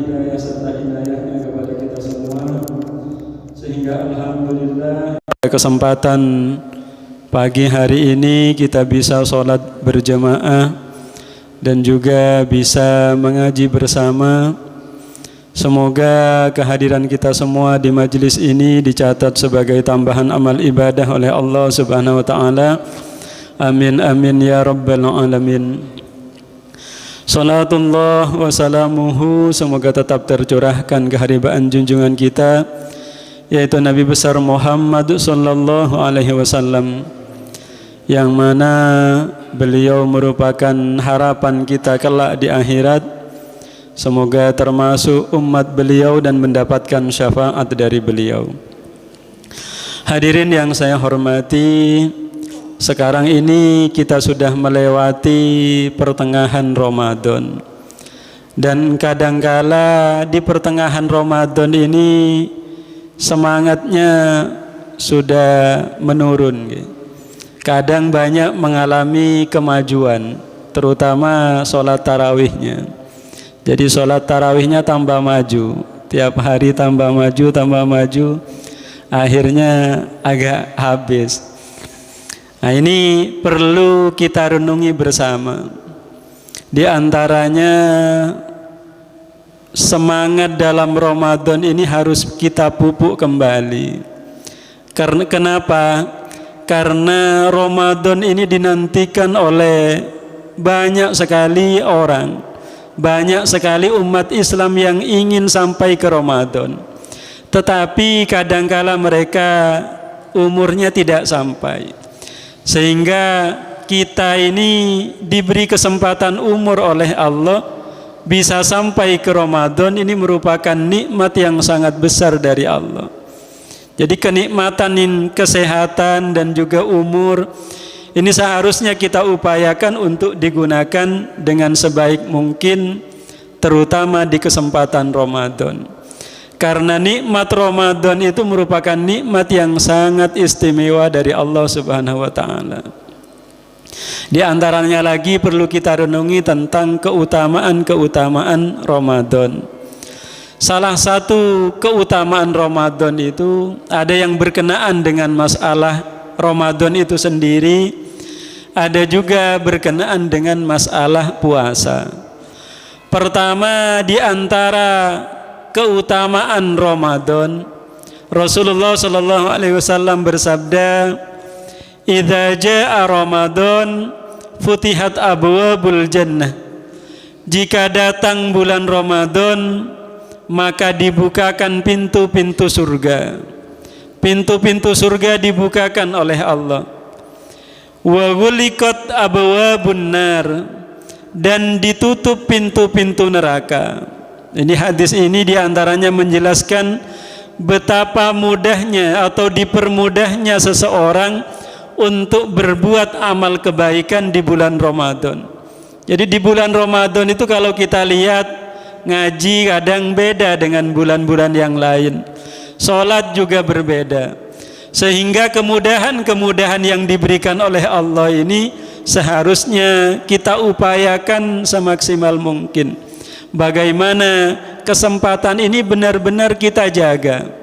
hidayah serta inayahnya kepada kita semua, sehingga alhamdulillah pada kesempatan pagi hari ini kita bisa sholat berjamaah dan juga bisa mengaji bersama. Semoga kehadiran kita semua di majelis ini dicatat sebagai tambahan amal ibadah oleh Allah Subhanahu wa taala. Amin amin ya rabbal alamin. Salatullah wa salamuhu semoga tetap tercurahkan keharibaan junjungan kita, yaitu Nabi besar Muhammad sallallahu alaihi wasallam, yang mana beliau merupakan harapan kita kelak di akhirat. Semoga termasuk umat beliau dan mendapatkan syafaat dari beliau. Hadirin yang saya hormati, sekarang ini kita sudah melewati pertengahan Ramadan. Dan kadangkala di pertengahan Ramadan ini semangatnya sudah menurun. Kadang banyak mengalami kemajuan, terutama sholat tarawihnya. Jadi sholat tarawihnya tambah maju, tiap hari tambah maju, akhirnya agak habis. Nah, ini perlu kita renungi bersama. Di antaranya semangat dalam Ramadan ini harus kita pupuk kembali. Karena kenapa? Karena Ramadan ini dinantikan oleh banyak sekali orang. Banyak sekali umat Islam yang ingin sampai ke Ramadan, tetapi kadangkala mereka umurnya tidak sampai. Sehingga kita ini diberi kesempatan umur oleh Allah bisa sampai ke Ramadan. Ini merupakan nikmat yang sangat besar dari Allah. Jadi kenikmatan kesehatan dan juga umur ini seharusnya kita upayakan untuk digunakan dengan sebaik mungkin, terutama di kesempatan Ramadan. Karena nikmat Ramadan itu merupakan nikmat yang sangat istimewa dari Allah Subhanahu wa taala. Di antaranya lagi perlu kita renungi tentang keutamaan-keutamaan Ramadan. Salah satu keutamaan Ramadan itu ada yang berkenaan dengan masalah Ramadan itu sendiri, ada juga berkenaan dengan masalah puasa. Pertama, di antara keutamaan Ramadan, Rasulullah sallallahu alaihi wasallam bersabda, "Idza jaa Ramadan futihat abwabul jannah." Jika datang bulan Ramadan, maka dibukakan pintu-pintu surga. Pintu-pintu surga dibukakan oleh Allah. Wa ghuliqat abwabun nar, dan ditutup pintu-pintu neraka. Ini hadis ini diantaranya menjelaskan betapa mudahnya atau dipermudahnya seseorang untuk berbuat amal kebaikan di bulan Ramadan. Jadi di bulan Ramadan itu kalau kita lihat ngaji kadang beda dengan bulan-bulan yang lain. Sholat juga berbeda. Sehingga kemudahan-kemudahan yang diberikan oleh Allah ini seharusnya kita upayakan semaksimal mungkin. Bagaimana kesempatan ini benar-benar kita jaga.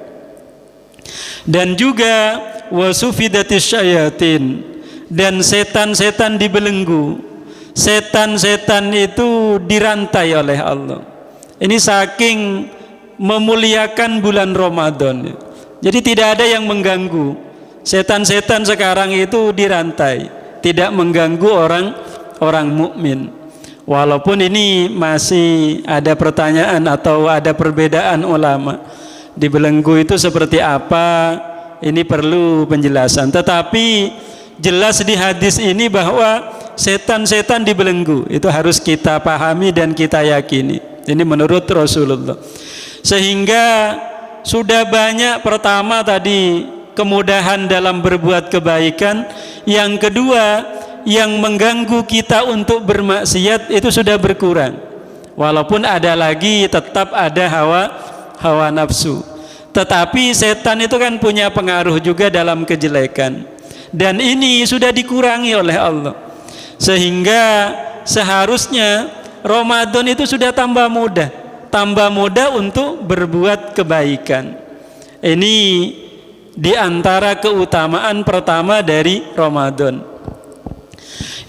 Dan juga wasufidatis syayatin, dan setan-setan dibelenggu. Setan-setan itu dirantai oleh Allah. Ini saking memuliakan bulan Ramadan. Jadi tidak ada yang mengganggu. Setan-setan sekarang itu dirantai, tidak mengganggu orang mukmin. Walaupun ini masih ada pertanyaan atau ada perbedaan ulama. Dibelenggu itu seperti apa? Ini perlu penjelasan. Tetapi jelas di hadis ini bahwa setan-setan dibelenggu. Itu harus kita pahami dan kita yakini. Ini menurut Rasulullah. Sehingga sudah banyak, pertama tadi kemudahan dalam berbuat kebaikan, yang kedua yang mengganggu kita untuk bermaksiat itu sudah berkurang. Walaupun ada lagi, tetap ada hawa nafsu. Tetapi setan itu kan punya pengaruh juga dalam kejelekan, dan ini sudah dikurangi oleh Allah. Sehingga seharusnya Ramadan itu sudah tambah mudah. tambah mudah untuk berbuat kebaikan. Ini di antara keutamaan pertama dari Ramadan.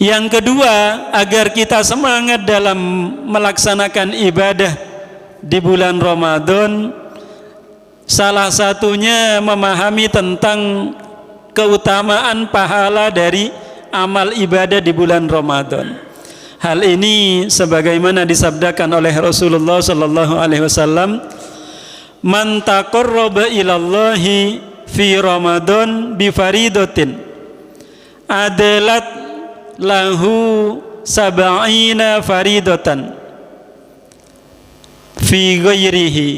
Yang kedua, agar kita semangat dalam melaksanakan ibadah di bulan Ramadan, salah satunya memahami tentang keutamaan pahala dari amal ibadah di bulan Ramadan. Hal ini sebagaimana disabdakan oleh Rasulullah sallallahu alaihi wasallam, "Man taqarraba ilallahi fi Ramadan bi faridatin adalat lahu sab'ina faridatan fi ghairihi."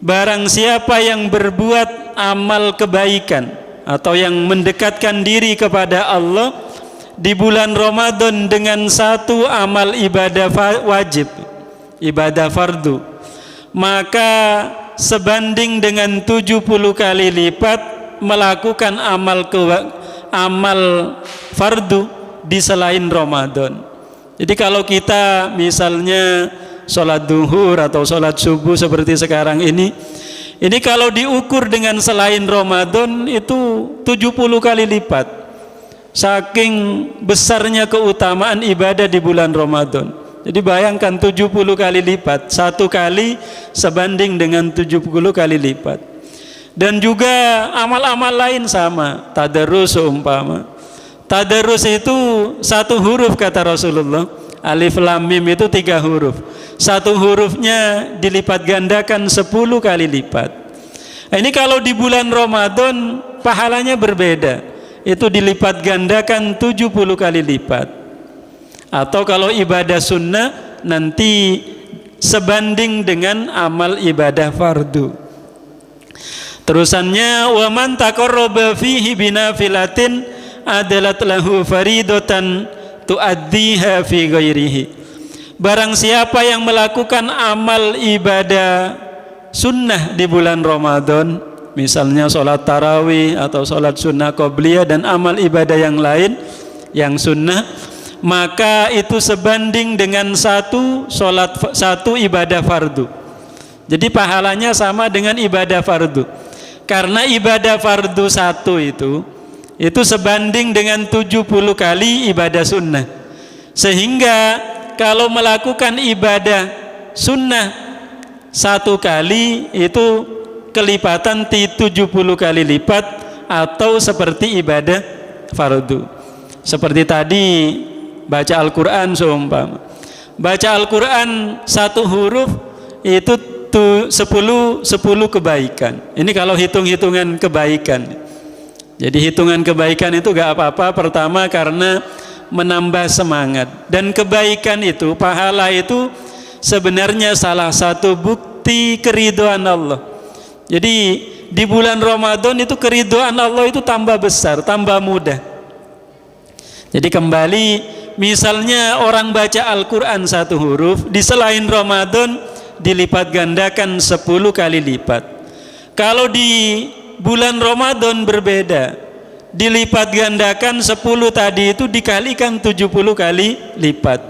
Barang siapa yang berbuat amal kebaikan atau yang mendekatkan diri kepada Allah di bulan Ramadan dengan satu amal ibadah wajib, ibadah fardu, maka sebanding dengan 70 kali lipat melakukan amal fardu di selain Ramadan. Jadi kalau kita misalnya sholat duhur atau sholat subuh seperti sekarang ini kalau diukur dengan selain Ramadan itu 70 kali lipat. Saking besarnya keutamaan ibadah di bulan Ramadan. Jadi bayangkan 70 kali lipat, satu kali sebanding dengan 70 kali lipat. Dan juga amal-amal lain sama, tadarus seumpama. Tadarus itu satu huruf kata Rasulullah. Alif lam mim itu 3 huruf. Satu hurufnya dilipat gandakan 10 kali lipat. Ini kalau di bulan Ramadan pahalanya berbeda. Itu dilipat gandakan 70 kali lipat. Atau kalau ibadah sunnah nanti sebanding dengan amal ibadah fardu. Terusannya, wa man taqarraba fihi binafilatin adalat lahu faridatan tuaddiha fi ghairihi. Barang siapa yang melakukan amal ibadah sunnah di bulan Ramadan, misalnya sholat tarawih atau sholat sunnah qobliyah dan amal ibadah yang lain yang sunnah, maka itu sebanding dengan satu ibadah fardu. Jadi pahalanya sama dengan ibadah fardu. Karena ibadah fardu satu itu sebanding dengan 70 kali ibadah sunnah. Sehingga kalau melakukan ibadah sunnah satu kali itu kelipatan 70 kali lipat atau seperti ibadah fardu. Seperti tadi baca Al-Quran seumpama. Baca Al-Quran satu huruf itu 10 kebaikan. Ini kalau hitung-hitungan kebaikan. Jadi hitungan kebaikan itu gak apa-apa. Pertama karena menambah semangat. Dan kebaikan itu, pahala itu sebenarnya salah satu bukti keridhaan Allah. Jadi di bulan Ramadan itu keridhaan Allah itu tambah besar, tambah mudah. Jadi kembali, misalnya orang baca Al-Quran satu huruf, di selain Ramadan dilipat gandakan 10 kali lipat. Kalau di bulan Ramadan berbeda, dilipat gandakan 10 tadi itu dikalikan 70 kali lipat.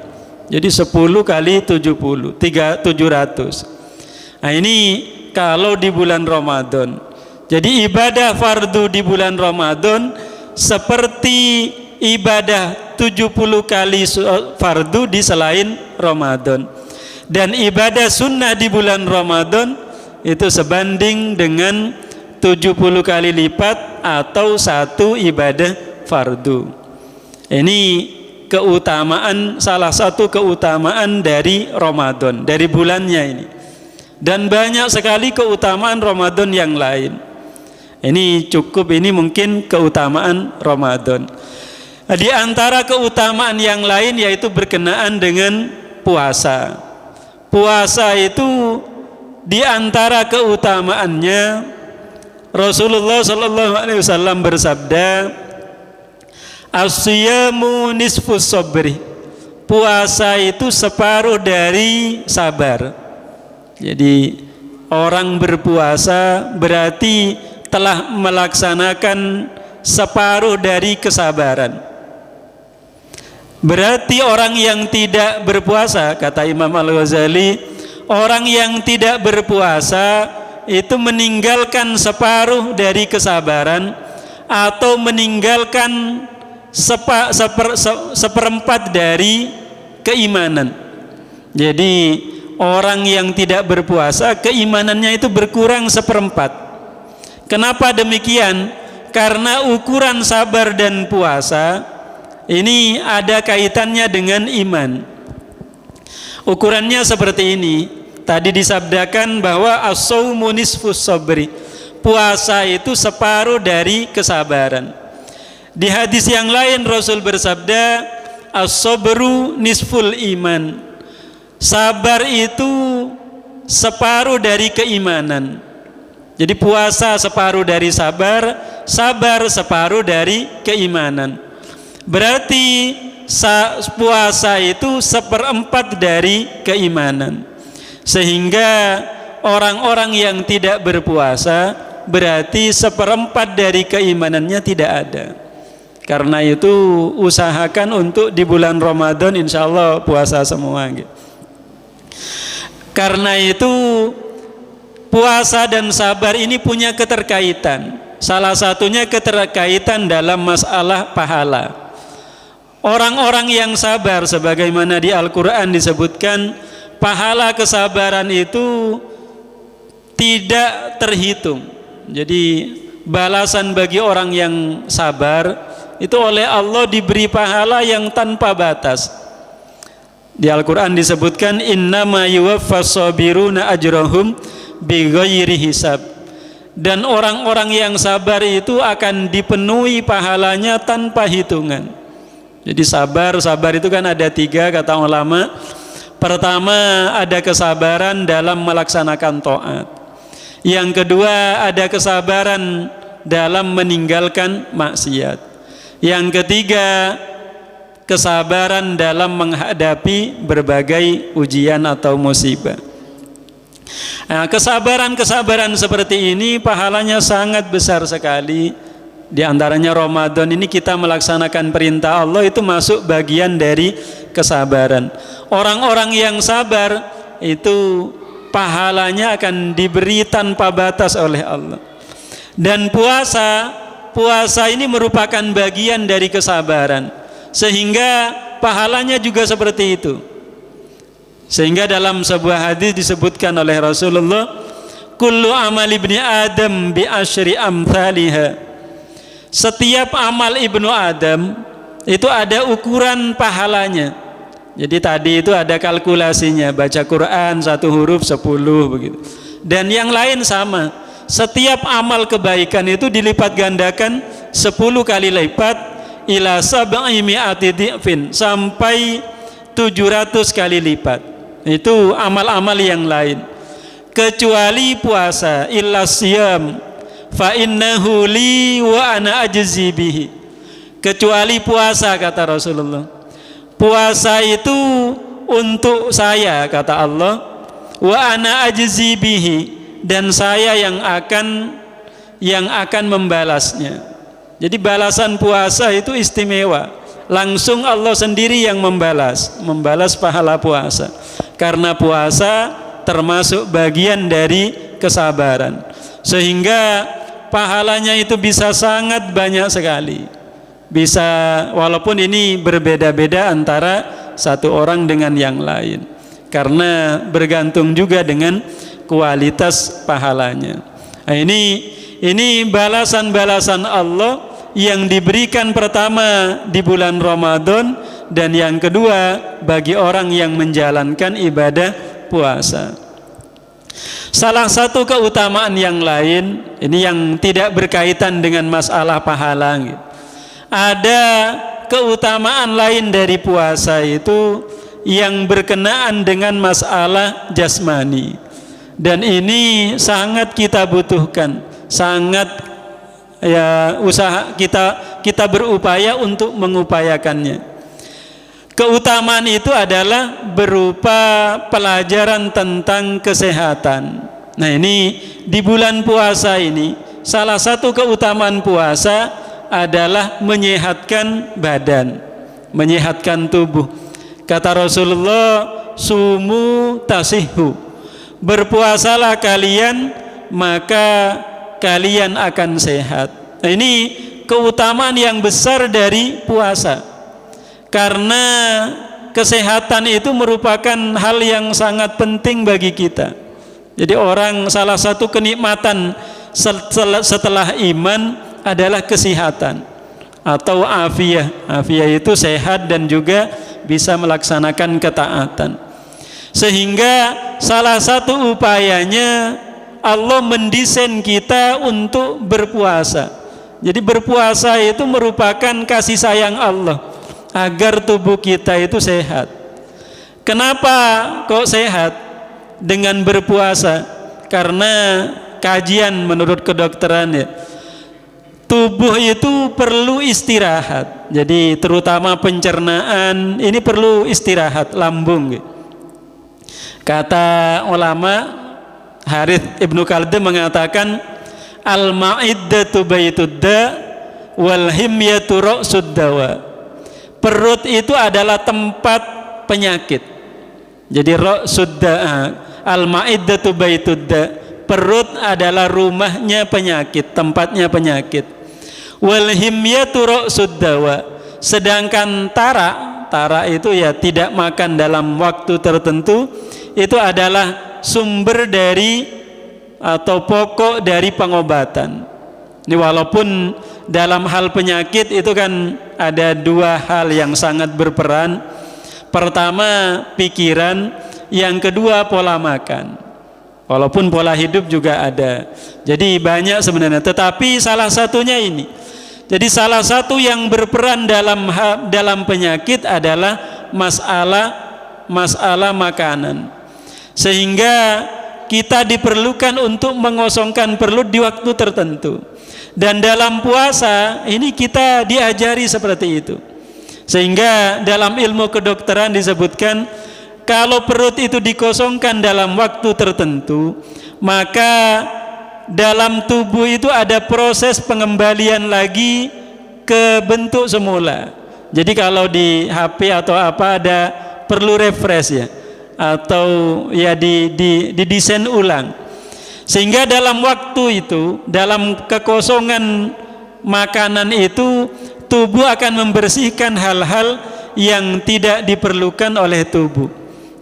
Jadi 10 kali 70, 700. Nah ini kalau di bulan Ramadan. Jadi ibadah fardu di bulan Ramadan seperti ibadah 70 kali fardu di selain Ramadan. Dan ibadah sunnah di bulan Ramadan itu sebanding dengan 70 kali lipat atau satu ibadah fardu. Ini keutamaan, salah satu keutamaan dari Ramadan, dari bulannya ini. Dan banyak sekali keutamaan Ramadan yang lain. Ini cukup, ini mungkin keutamaan Ramadan. Di antara keutamaan yang lain yaitu berkenaan dengan puasa. Puasa itu di antara keutamaannya Rasulullah sallallahu alaihi wasallam bersabda, "As-siyamu nisfus sabri." Puasa itu separuh dari sabar. Jadi orang berpuasa berarti telah melaksanakan separuh dari kesabaran. Berarti orang yang tidak berpuasa, kata Imam Al-Ghazali, orang yang tidak berpuasa itu meninggalkan separuh dari kesabaran atau meninggalkan seperempat dari keimanan. Jadi orang yang tidak berpuasa keimanannya itu berkurang seperempat. Kenapa demikian? Karena ukuran sabar dan puasa ini ada kaitannya dengan iman. Ukurannya seperti ini. Tadi disabdakan bahwa as-shaumu nisfus sabri. Puasa itu separuh dari kesabaran. Di hadis yang lain Rasul bersabda, as-sabru nisful iman. Sabar itu separuh dari keimanan. Jadi puasa separuh dari sabar, sabar separuh dari keimanan. Berarti puasa itu seperempat dari keimanan. Sehingga orang-orang yang tidak berpuasa berarti seperempat dari keimanannya tidak ada. Karena itu usahakan untuk di bulan Ramadan insya Allah puasa semua. Karena itu puasa dan sabar ini punya keterkaitan. Salah satunya keterkaitan dalam masalah pahala. Orang-orang yang sabar sebagaimana di Al-Quran disebutkan, pahala kesabaran itu tidak terhitung. Jadi balasan bagi orang yang sabar itu oleh Allah diberi pahala yang tanpa batas. Di Al-Quran disebutkan, innama yuwaffas sabiruna ajrahum bighairi hisab. Dan orang-orang yang sabar itu akan dipenuhi pahalanya tanpa hitungan. Jadi sabar itu kan ada 3 kata ulama. Pertama ada kesabaran dalam melaksanakan taat. Yang kedua ada kesabaran dalam meninggalkan maksiat. Yang ketiga kesabaran dalam menghadapi berbagai ujian atau musibah. Nah, kesabaran seperti ini pahalanya sangat besar sekali. Di antaranya Ramadan ini kita melaksanakan perintah Allah itu masuk bagian dari kesabaran. Orang-orang yang sabar itu pahalanya akan diberi tanpa batas oleh Allah. Dan puasa ini merupakan bagian dari kesabaran. Sehingga pahalanya juga seperti itu. Sehingga dalam sebuah hadis disebutkan oleh Rasulullah, kullu amal ibni Adam bi asyri amthaliha. Setiap amal ibnu Adam itu ada ukuran pahalanya. Jadi tadi itu ada kalkulasinya, baca Quran 1 huruf 10 begitu. Dan yang lain sama. Setiap amal kebaikan itu dilipat gandakan 10 kali lipat ila sab'i mi'ati dhi'fin, sampai 700 kali lipat. Itu amal-amal yang lain. Kecuali puasa, illa siyam fa innahu li wa ana ajzi bihi. Kecuali puasa kata Rasulullah. Puasa itu untuk saya kata Allah, wa ana ajzi bihi, dan saya yang akan membalasnya. Jadi balasan puasa itu istimewa. Langsung Allah sendiri yang membalas pahala puasa. Karena puasa termasuk bagian dari kesabaran. Sehingga pahalanya itu bisa sangat banyak sekali. Bisa, walaupun ini berbeda-beda antara satu orang dengan yang lain. Karena bergantung juga dengan kualitas pahalanya. Nah, ini balasan-balasan Allah yang diberikan pertama di bulan Ramadan, dan yang kedua bagi orang yang menjalankan ibadah puasa. Salah satu keutamaan yang lain, ini yang tidak berkaitan dengan masalah pahala. Ada keutamaan lain dari puasa itu yang berkenaan dengan masalah jasmani. Dan ini sangat kita butuhkan, sangat usaha kita berupaya untuk mengupayakannya. Keutamaan itu adalah berupa pelajaran tentang kesehatan. Nah, ini di bulan puasa ini salah satu keutamaan puasa adalah menyehatkan badan, menyehatkan tubuh. Kata Rasulullah, sumu tasihhu, berpuasalah kalian maka kalian akan sehat. Nah, ini keutamaan yang besar dari puasa, karena kesehatan itu merupakan hal yang sangat penting bagi kita. Jadi salah satu kenikmatan setelah iman adalah kesehatan atau afiyah. Afiyah itu sehat dan juga bisa melaksanakan ketaatan. Sehingga salah satu upayanya Allah mendesain kita untuk berpuasa. Jadi berpuasa itu merupakan kasih sayang Allah agar tubuh kita itu sehat. Kenapa kok sehat dengan berpuasa? Karena kajian menurut kedokteran ya, tubuh itu perlu istirahat. Jadi terutama pencernaan ini perlu istirahat, lambung. Kata ulama Harith Ibnu Khaldun mengatakan, al-ma'iddatu baitud da wal himyatu ra'sud dawa. Perut itu adalah tempat penyakit. Jadi ra'sud da, al-ma'iddatu baitud da, perut adalah rumahnya penyakit, tempatnya penyakit. Wal himyatu ra'sud dawa. Sedangkan tara itu ya tidak makan dalam waktu tertentu, itu adalah sumber dari atau pokok dari pengobatan. Ini walaupun dalam hal penyakit itu kan ada dua hal yang sangat berperan. Pertama pikiran, yang kedua pola makan. Walaupun pola hidup juga ada. Jadi banyak sebenarnya, tetapi salah satunya ini. Jadi salah satu yang berperan dalam penyakit adalah masalah makanan. Sehingga kita diperlukan untuk mengosongkan perut di waktu tertentu. Dan dalam puasa ini kita diajari seperti itu. Sehingga dalam ilmu kedokteran disebutkan, kalau perut itu dikosongkan dalam waktu tertentu, maka dalam tubuh itu ada proses pengembalian lagi ke bentuk semula. Jadi kalau di HP atau apa ada perlu refresh ya, atau ya didesain ulang, sehingga dalam waktu itu, dalam kekosongan makanan itu, tubuh akan membersihkan hal-hal yang tidak diperlukan oleh tubuh,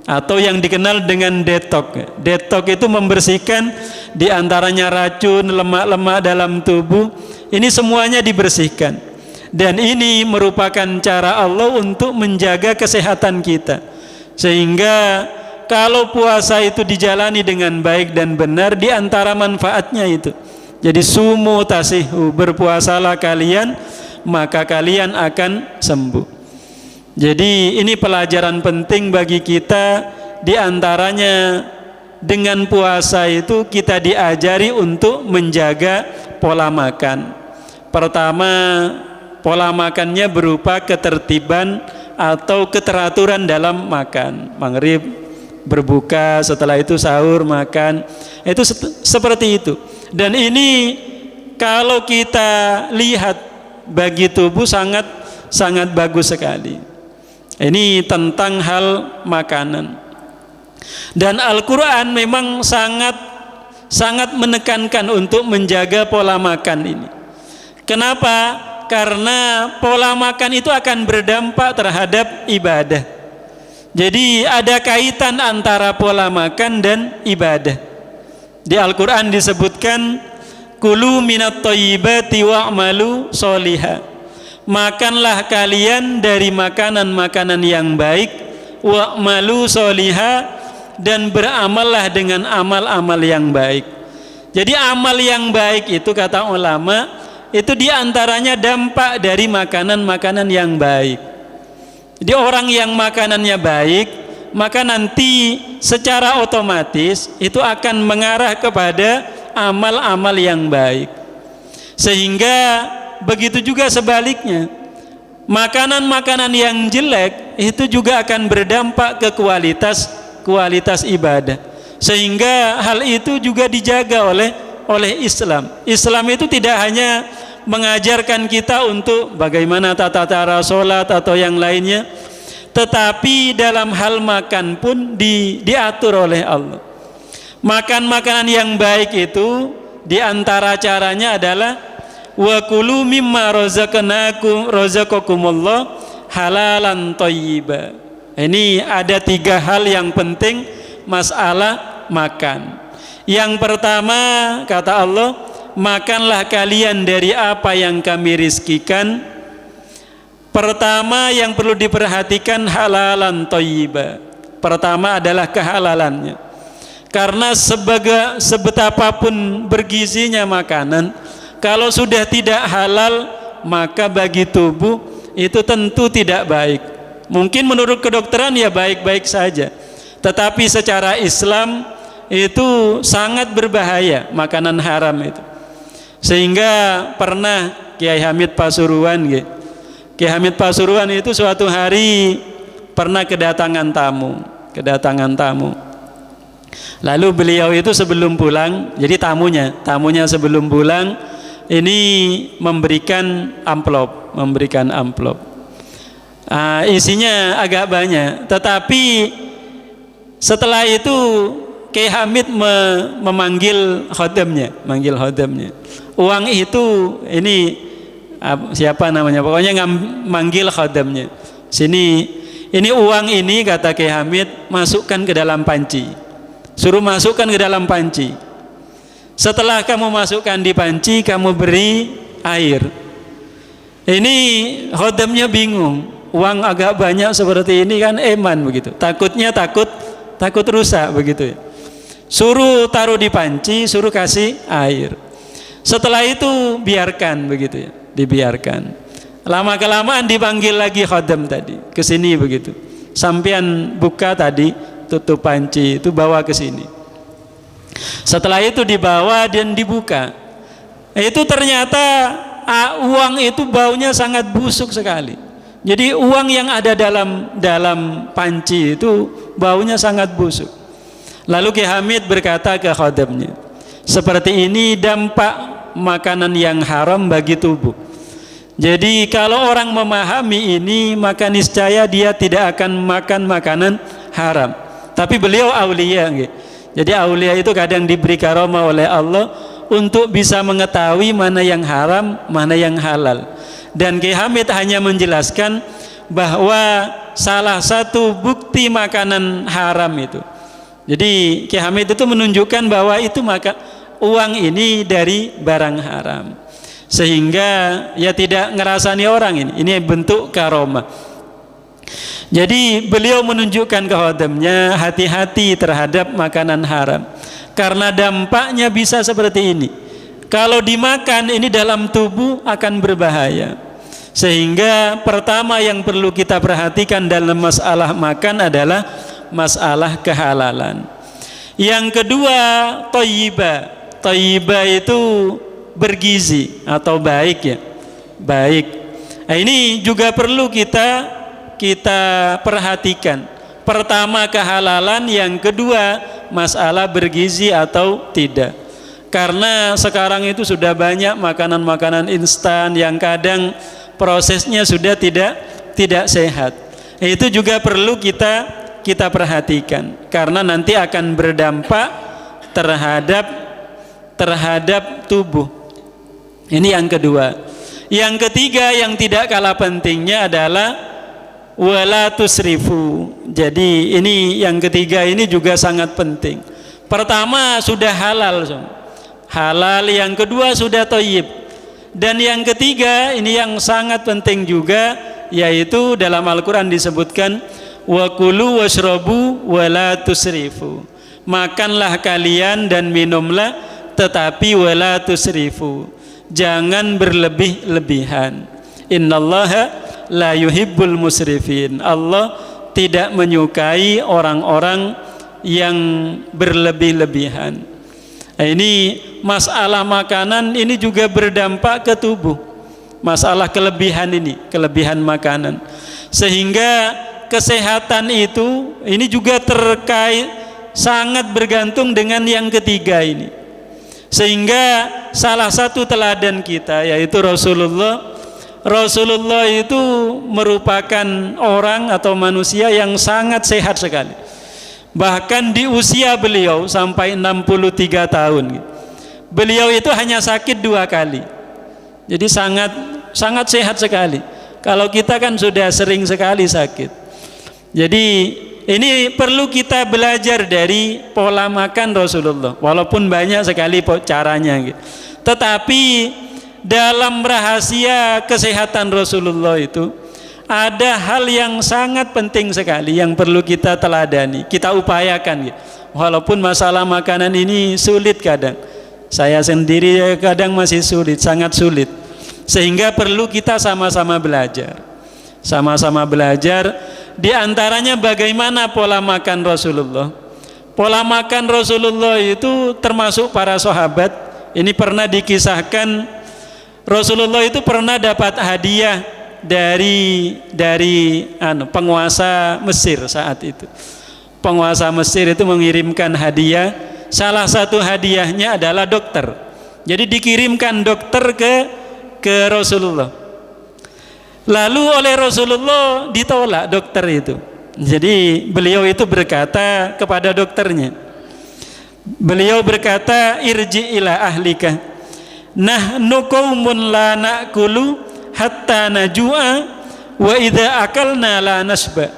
atau yang dikenal dengan detox. Detox itu membersihkan diantaranya racun, lemak-lemak dalam tubuh. Ini semuanya dibersihkan, dan ini merupakan cara Allah untuk menjaga kesehatan kita. Sehingga kalau puasa itu dijalani dengan baik dan benar, di antara manfaatnya itu, jadi sumu tasihu, berpuasalah kalian maka kalian akan sembuh. Jadi ini pelajaran penting bagi kita. Di antaranya dengan puasa itu kita diajari untuk menjaga pola makan. Pertama, pola makannya berupa ketertiban atau keteraturan dalam makan. Maghrib berbuka, setelah itu sahur makan, itu seperti itu. Dan ini kalau kita lihat bagi tubuh sangat bagus sekali. Ini tentang hal makanan. Dan Al-Quran memang sangat menekankan untuk menjaga pola makan ini. Kenapa? Karena pola makan itu akan berdampak terhadap ibadah. Jadi ada kaitan antara pola makan dan ibadah. Di Al-Quran disebutkan, kulu minat thayyibati wa'malu sholiha. Makanlah kalian dari makanan-makanan yang baik, wa'malu sholiha, dan beramallah dengan amal-amal yang baik. Jadi amal yang baik itu kata ulama, itu diantaranya dampak dari makanan-makanan yang baik. Jadi orang yang makanannya baik, maka nanti secara otomatis itu akan mengarah kepada amal-amal yang baik. Sehingga begitu juga sebaliknya, makanan-makanan yang jelek itu juga akan berdampak ke kualitas ibadah. Sehingga hal itu juga dijaga oleh Islam. Islam itu tidak hanya mengajarkan kita untuk bagaimana tata cara sholat atau yang lainnya, tetapi dalam hal makan pun diatur oleh Allah. Makan makanan yang baik itu di antara caranya adalah wa kulu mimma razaqakumullah halalan thayyiba. Ini ada 3 hal yang penting masalah makan. Yang pertama kata Allah, makanlah kalian dari apa yang kami rizkikan. Pertama yang perlu diperhatikan halalan thayyiba. Pertama adalah kehalalannya. Karena sebetapapun bergizinya makanan, kalau sudah tidak halal, maka bagi tubuh itu tentu tidak baik. Mungkin menurut kedokteran ya baik-baik saja, tetapi secara Islam itu sangat berbahaya makanan haram itu. Sehingga pernah Kiai Hamid Pasuruan itu suatu hari pernah kedatangan tamu. Lalu beliau itu sebelum pulang, jadi tamunya sebelum pulang ini memberikan amplop. Isinya agak banyak, tetapi setelah itu Kiai Hamid memanggil khodamnya. Uang itu ini siapa namanya? Pokoknya manggil khodamnya. Ini uang ini kata Kiai Hamid, masukkan ke dalam panci. Suruh masukkan ke dalam panci. Setelah kamu masukkan di panci, kamu beri air. Ini khodamnya bingung. Uang agak banyak seperti ini kan eman begitu. Takutnya takut rusak begitu ya. Suruh taruh di panci, suruh kasih air. Setelah itu biarkan begitu ya, dibiarkan. Lama kelamaan dipanggil lagi khodam tadi ke sini begitu. Sampean buka tadi, tutup panci itu bawa ke sini. Setelah itu dibawa dan dibuka. Itu ternyata uang itu baunya sangat busuk sekali. Jadi uang yang ada dalam panci itu baunya sangat busuk. Lalu Kiai Hamid berkata ke khodamnya, seperti ini dampak makanan yang haram bagi tubuh. Jadi kalau orang memahami ini, maka niscaya dia tidak akan makan makanan haram. Tapi beliau aulia, jadi aulia itu kadang diberi karomah oleh Allah untuk bisa mengetahui mana yang haram, mana yang halal. Dan Kiai Hamid hanya menjelaskan bahwa salah satu bukti makanan haram itu. Jadi Kiai Hamid itu menunjukkan bahwa itu maka uang ini dari barang haram. Sehingga ya tidak ngerasani orang ini bentuk karomah. Jadi beliau menunjukkan ke khodamnya hati-hati terhadap makanan haram. Karena dampaknya bisa seperti ini. Kalau dimakan ini dalam tubuh akan berbahaya. Sehingga pertama yang perlu kita perhatikan dalam masalah makan adalah masalah kehalalan. Yang kedua, thayyibah. Thayyibah itu bergizi atau baik ya. Baik. Nah, ini juga perlu kita perhatikan. Pertama kehalalan, yang kedua masalah bergizi atau tidak. Karena sekarang itu sudah banyak makanan-makanan instan yang kadang prosesnya sudah tidak sehat. Itu juga perlu kita perhatikan karena nanti akan berdampak terhadap tubuh. Ini yang kedua. Yang ketiga yang tidak kalah pentingnya adalah wala tusrifu. Jadi ini yang ketiga ini juga sangat penting. Pertama sudah halal, halal. Yang kedua sudah thayyib. Dan yang ketiga ini yang sangat penting juga, yaitu dalam Al-Quran disebutkan wa kulu washrabu wala tusrifu. Makanlah kalian dan minumlah, tetapi wala tusrifu, jangan berlebih-lebihan. Innallaha la yuhibbul musrifin. Allah tidak menyukai orang-orang yang berlebih-lebihan. Nah, ini masalah makanan ini juga berdampak ke tubuh. Masalah kelebihan ini, kelebihan makanan. Sehingga kesehatan itu ini juga terkait, sangat bergantung dengan yang ketiga ini. Sehingga salah satu teladan kita yaitu Rasulullah itu merupakan orang atau manusia yang sangat sehat sekali. Bahkan di usia beliau sampai 63 tahun, beliau itu hanya sakit 2 kali. Jadi sangat sehat sekali. Kalau kita kan sudah sering sekali sakit. Jadi ini perlu kita belajar dari pola makan Rasulullah. Walaupun banyak sekali caranya, tetapi dalam rahasia kesehatan Rasulullah itu ada hal yang sangat penting sekali yang perlu kita teladani, kita upayakan. Walaupun masalah makanan ini sulit kadang. Saya sendiri kadang masih sulit, sangat sulit. Sehingga perlu kita sama-sama belajar. Sama-sama belajar, di antaranya bagaimana pola makan Rasulullah. Pola makan Rasulullah itu termasuk para sahabat. Ini pernah dikisahkan, Rasulullah itu pernah dapat hadiah dari penguasa Mesir saat itu. Penguasa Mesir itu mengirimkan hadiah. Salah satu hadiahnya adalah dokter. Jadi dikirimkan dokter ke Rasulullah. Lalu oleh Rasulullah ditolak dokter itu. Jadi beliau itu berkata kepada dokternya. Beliau berkata, irji ila ahlika. Nahnu qaumun la na'kulu hatta najua wa idza akalna la nasba.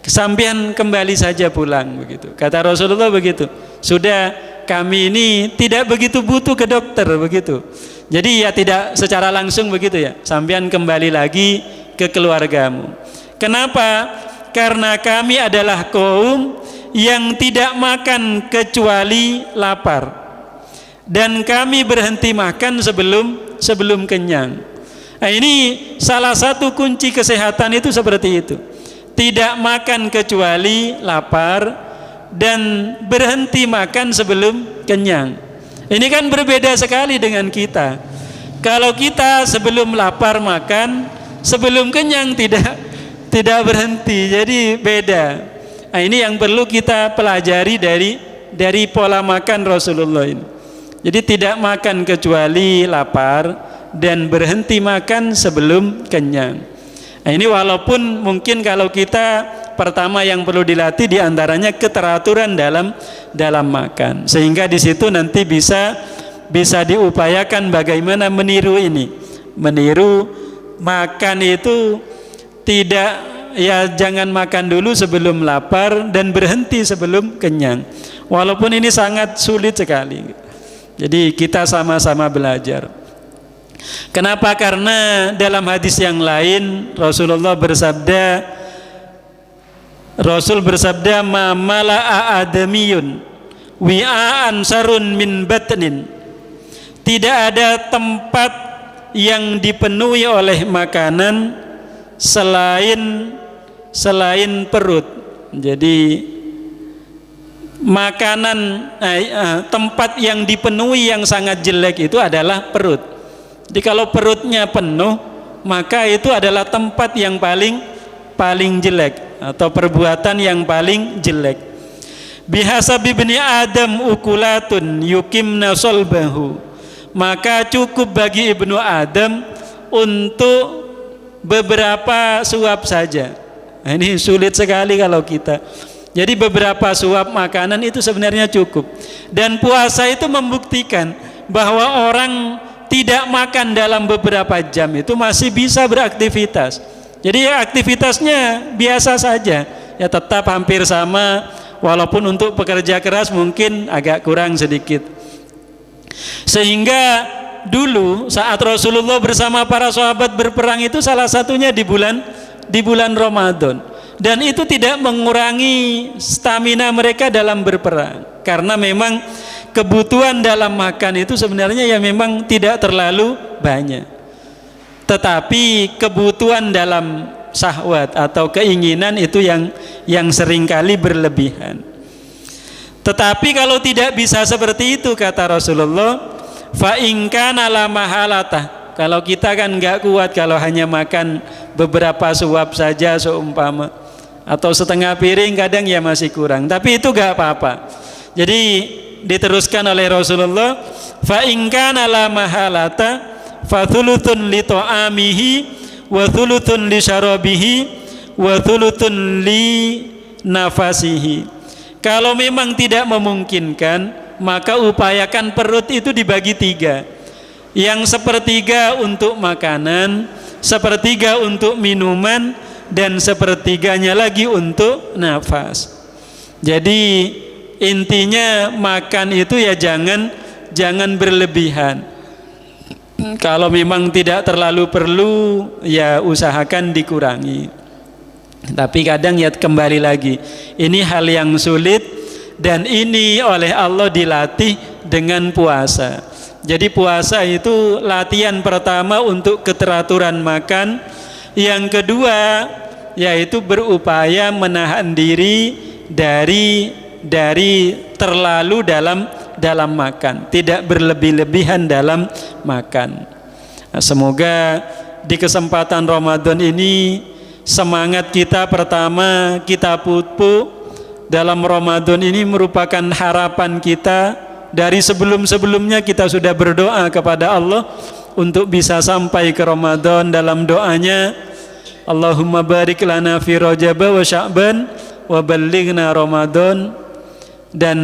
Kesambian kembali saja pulang, begitu. Kata Rasulullah begitu. Sudah, kami ini tidak begitu butuh ke dokter, begitu. Jadi ya tidak secara langsung begitu ya. Sambian kembali lagi ke keluargamu. Kenapa? Karena kami adalah kaum yang tidak makan kecuali lapar. Dan kami berhenti makan sebelum kenyang. Nah, ini salah satu kunci kesehatan itu seperti itu. Tidak makan kecuali lapar dan berhenti makan sebelum kenyang. Ini kan berbeda sekali dengan kita. Kalau kita sebelum lapar makan, sebelum kenyang tidak berhenti. Jadi beda. Nah, ini yang perlu kita pelajari dari pola makan Rasulullah ini. Jadi tidak makan kecuali lapar dan berhenti makan sebelum kenyang. Nah, ini walaupun mungkin kalau kita pertama yang perlu dilatih diantaranya keteraturan dalam makan, sehingga di situ nanti bisa diupayakan bagaimana meniru ini, meniru makan itu tidak ya, jangan makan dulu sebelum lapar dan berhenti sebelum kenyang. Walaupun ini sangat sulit sekali. Jadi kita sama-sama belajar. Kenapa? Karena dalam hadis yang lain Rasul bersabda, ma mala'a adamiyun wi'aan sarun min batnin. Tidak ada tempat yang dipenuhi oleh makanan selain perut. Jadi makanan tempat yang dipenuhi yang sangat jelek itu adalah perut. Jadi kalau perutnya penuh, maka itu adalah tempat yang paling jelek atau perbuatan yang paling jelek. Bihasabi bani Adam ukulatun yukimna solbahu. Maka cukup bagi ibnu Adam untuk beberapa suap saja. Nah, ini sulit sekali kalau kita. Jadi beberapa suap makanan itu sebenarnya cukup. Dan puasa itu membuktikan bahwa orang tidak makan dalam beberapa jam itu masih bisa beraktivitas. Jadi aktivitasnya biasa saja, ya tetap hampir sama, walaupun untuk pekerja keras mungkin agak kurang sedikit. Sehingga dulu saat Rasulullah bersama para sahabat berperang itu salah satunya di bulan Ramadan, dan itu tidak mengurangi stamina mereka dalam berperang, karena memang kebutuhan dalam makan itu sebenarnya ya memang tidak terlalu banyak. Tetapi kebutuhan dalam syahwat atau keinginan itu yang seringkali berlebihan. Tetapi kalau tidak bisa seperti itu, kata Rasulullah, fa in kana la mahalatah. Kalau kita kan nggak kuat kalau hanya makan beberapa suap saja seumpama, atau setengah piring kadang ya masih kurang. Tapi itu nggak apa-apa. Jadi diteruskan oleh Rasulullah, fa in kana la mahalata fa thuluthun li ta'amihi wa thuluthun li syarabihi wa thuluthun li nafasihi. Kalau memang tidak memungkinkan, maka upayakan perut itu dibagi 3. Yang sepertiga untuk makanan, sepertiga untuk minuman, dan sepertiganya lagi untuk nafas. Jadi intinya makan itu ya jangan berlebihan. Kalau memang tidak terlalu perlu, ya usahakan dikurangi. Tapi kadang ya kembali lagi, ini hal yang sulit, dan ini oleh Allah dilatih dengan puasa. Jadi puasa itu latihan pertama untuk keteraturan makan. Yang kedua yaitu berupaya menahan diri dari terlalu dalam makan, tidak berlebih-lebihan dalam makan. Nah, semoga di kesempatan Ramadan ini semangat kita pertama kita pupuk dalam Ramadan ini merupakan harapan kita. Dari sebelum-sebelumnya kita sudah berdoa kepada Allah untuk bisa sampai ke Ramadan. Dalam doanya, Allahumma barik lana fi Rajab wa Sya'ban wa ballighna Ramadan. Dan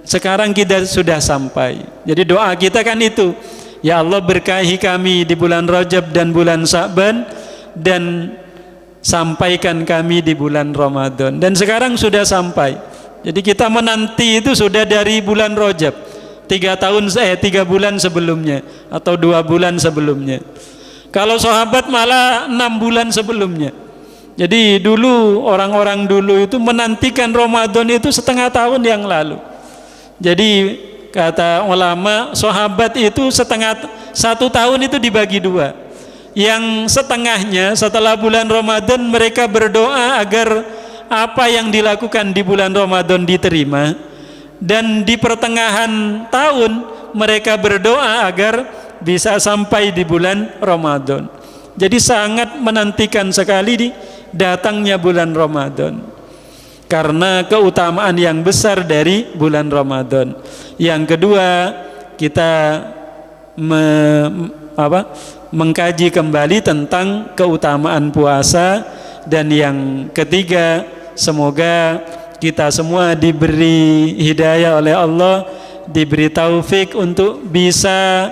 sekarang kita sudah sampai. Jadi doa kita kan itu, ya Allah berkahi kami di bulan Rajab dan bulan Sya'ban, dan sampaikan kami di bulan Ramadan. Dan sekarang sudah sampai. Jadi kita menanti itu sudah dari bulan Rajab, 3 bulan sebelumnya atau 2 bulan sebelumnya. Kalau sahabat malah 6 bulan sebelumnya. Jadi dulu orang-orang dulu itu menantikan Ramadan itu setengah tahun yang lalu. Jadi kata ulama, sahabat itu 1 tahun itu dibagi 2. Yang setengahnya setelah bulan Ramadan mereka berdoa agar apa yang dilakukan di bulan Ramadan diterima, dan di pertengahan tahun mereka berdoa agar bisa sampai di bulan Ramadan. Jadi sangat menantikan sekali datangnya bulan Ramadan karena keutamaan yang besar dari bulan Ramadan. Yang kedua, kita mengkaji kembali tentang keutamaan puasa. Dan yang ketiga, semoga kita semua diberi hidayah oleh Allah, diberi taufik untuk bisa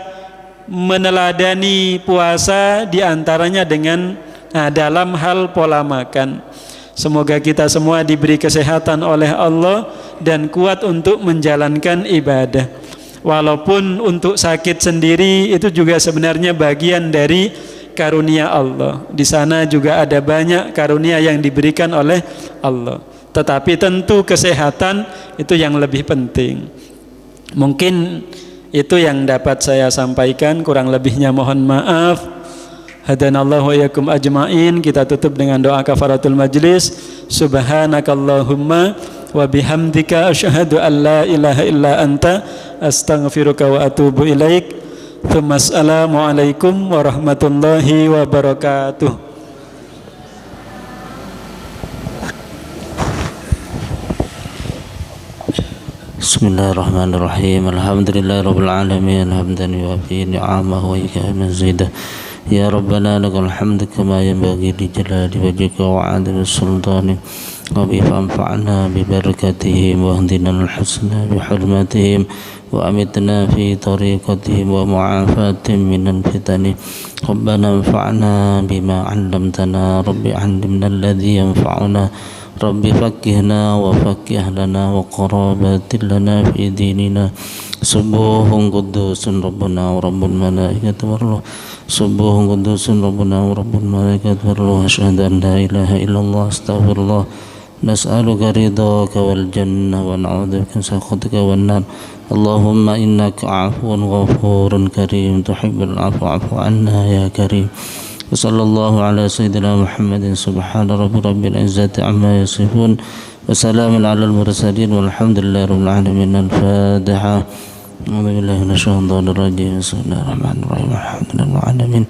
meneladani puasa, diantaranya dengan dalam hal pola makan. Semoga kita semua diberi kesehatan oleh Allah dan kuat untuk menjalankan ibadah. Walaupun untuk sakit sendiri itu juga sebenarnya bagian dari karunia Allah. Di sana juga ada banyak karunia yang diberikan oleh Allah. Tetapi tentu kesehatan itu yang lebih penting. Mungkin itu yang dapat saya sampaikan, kurang lebihnya mohon maaf. Hadanallahu wa iyyakum ajmain. Kita tutup dengan doa kafaratul majlis. Subhanakallahumma wa bihamdika asyhadu an la ilaha illa anta astaghfiruka wa atubu ilaik. Assalamualaikum warahmatullahi wabarakatuh. Bismillahirrahmanirrahim. Alhamdulillahirabbil alamin, hamdan yuwafi ni'amahu wa yukafi mazidah. Ya Rabbana lakal hamdu kama yanbaghi li jalali wajhika wa 'azimi sultanik. Wa bi fanfa'na bi barakatihim wa hdina al-husna bi hurmatihim wa amitna fi tariqatihim wa mu'afatihim minan fitani. Rabbana anfa'na bima 'allamtana, rabbi 'allimna alladhi yanfa'una, rabbi fakkihna wa fakkih lana wa qarabatin lana fi dinina. Subuhun qudusun rabbuna wa rabbul malaikati warruh. Subuhun qudusun rabbuna wa rabbul malaikati warruh. Asyhadu an la ilaha illallah, astaghfirullah. Nas'aluka ridhaka wal jannah wa na'udzubika min sakhatika wan nar. Allahumma innaka 'afuwun ghafurun karim tuhibbul 'afwa 'afu 'anna ya karim. Wa sallallahu ala sayyidina Muhammadin subhana rabbil izzati amma yasifun wa salamun alal mursalin walhamdulillahi rabbil alamin. Al-Fatihah. A'udzu billahi minasyaitonir rajim. Bismillahirrahmanirrahim. Alhamdulillahil alamin.